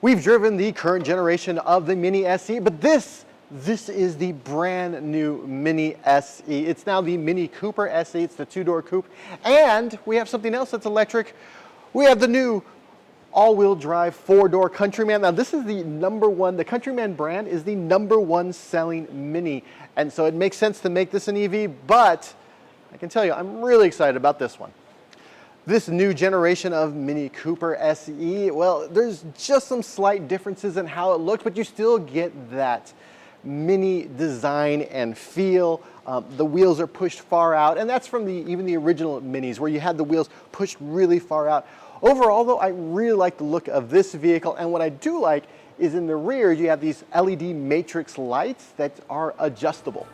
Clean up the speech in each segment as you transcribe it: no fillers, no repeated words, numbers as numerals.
We've driven the current generation of the Mini SE, but this is the brand new Mini SE. It's now the Mini Cooper SE. It's the two-door coupe. And we have something else that's electric. We have the new all-wheel drive four-door Countryman. Now this is the the Countryman brand is the #1 selling Mini. And so it makes sense to make this an EV, but I can tell you, I'm really excited about this one. This new generation of Mini Cooper SE, well, there's just some slight differences in how it looks, but you still get that Mini design and feel. The wheels are pushed far out, and that's from even the original Minis, where you had the wheels pushed really far out. Overall, though, I really like the look of this vehicle, and what I do like is in the rear, you have these LED matrix lights that are adjustable.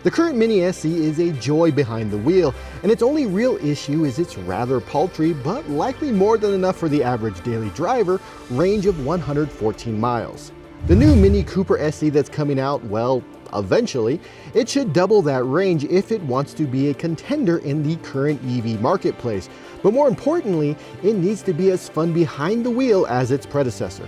The current Mini SE is a joy behind the wheel, and its only real issue is its rather paltry, but likely more than enough for the average daily driver, range of 114 miles. The new Mini Cooper SE that's coming out, well, eventually, it should double that range if it wants to be a contender in the current EV marketplace. But more importantly, it needs to be as fun behind the wheel as its predecessor.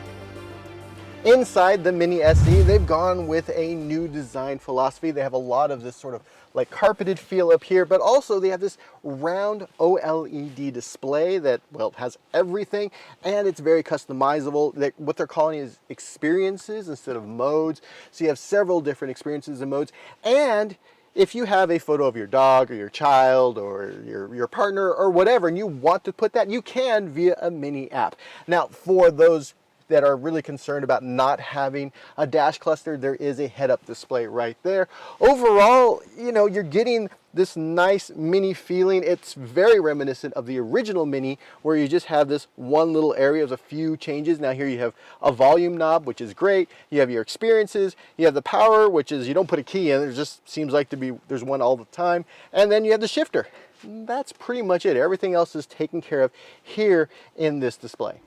Inside the Mini SE, they've gone with a new design philosophy. They have a lot of this sort of like carpeted feel up here, but also they have this round OLED display that, well, has everything, and it's very customizable. What they're calling is experiences instead of modes. So you have several different experiences and modes. And if you have a photo of your dog or your child or your partner or whatever, and you want to put that, you can via a Mini app. Now, for those that are really concerned about not having a dash cluster, there is a head-up display right there. Overall, you know, you're getting this nice Mini feeling. It's very reminiscent of the original Mini, where you just have this one little area with a few changes. Now here you have a volume knob, which is great. You have your experiences. You have the power, which is you don't put a key in. It just seems like there's one all the time. And then you have the shifter. That's pretty much it. Everything else is taken care of here in this display.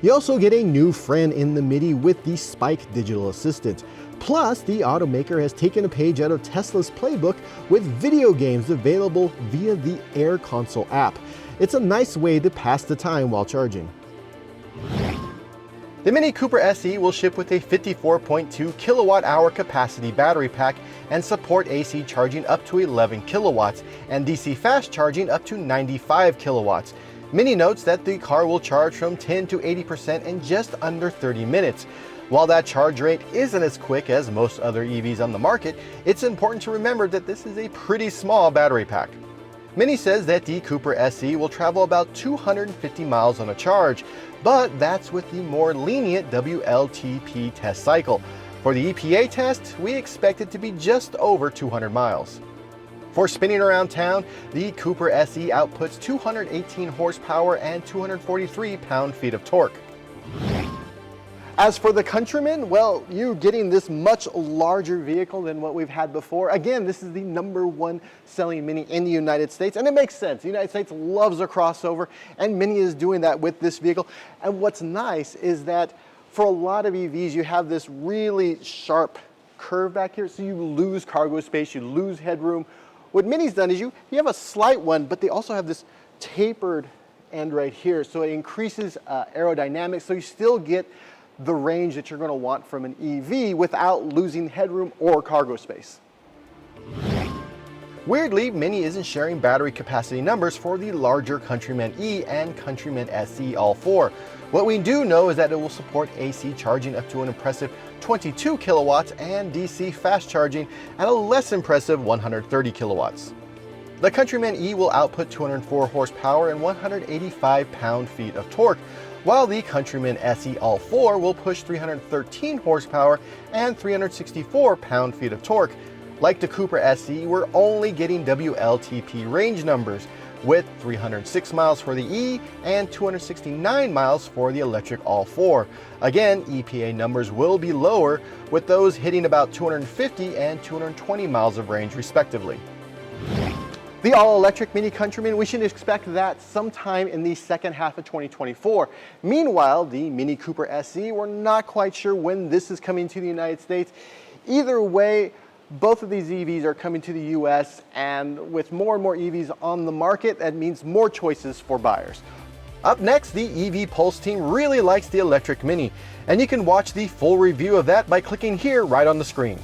You also get a new friend in the Mini with the Spike digital assistant. Plus, the automaker has taken a page out of Tesla's playbook with video games available via the Air Console app. It's a nice way to pass the time while charging. The Mini Cooper SE will ship with a 54.2 kilowatt-hour capacity battery pack and support AC charging up to 11 kilowatts and DC fast charging up to 95 kilowatts. Mini notes that the car will charge from 10 to 80% in just under 30 minutes. While that charge rate isn't as quick as most other EVs on the market, it's important to remember that this is a pretty small battery pack. Mini says that the Cooper SE will travel about 250 miles on a charge, but that's with the more lenient WLTP test cycle. For the EPA test, we expect it to be just over 200 miles. For spinning around town, the Cooper SE outputs 218 horsepower and 243 pound-feet of torque. As for the Countryman, well, you're getting this much larger vehicle than what we've had before. Again, this is the #1 selling Mini in the United States, and it makes sense. The United States loves a crossover, and Mini is doing that with this vehicle. And what's nice is that for a lot of EVs, you have this really sharp curve back here, so you lose cargo space, you lose headroom. What Mini's done is you have a slight one, but they also have this tapered end right here, so it increases aerodynamics, so you still get the range that you're going to want from an EV without losing headroom or cargo space. Weirdly, Mini isn't sharing battery capacity numbers for the larger Countryman E and Countryman SE all four. What we do know is that it will support AC charging up to an impressive 22 kilowatts and DC fast charging at a less impressive 130 kilowatts. The Countryman E will output 204 horsepower and 185 pound-feet of torque, while the Countryman SE all four will push 313 horsepower and 364 pound-feet of torque. Like the Cooper SE, we're only getting WLTP range numbers, with 306 miles for the E and 269 miles for the electric all four. Again, EPA numbers will be lower, with those hitting about 250 and 220 miles of range respectively. The all-electric Mini Countryman, we should expect that sometime in the second half of 2024. Meanwhile, the Mini Cooper SE, we're not quite sure when this is coming to the United States. Either way, both of these EVs are coming to the US, and with more and more EVs on the market, that means more choices for buyers. Up next, the EV Pulse team really likes the electric Mini, and you can watch the full review of that by clicking here right on the screen.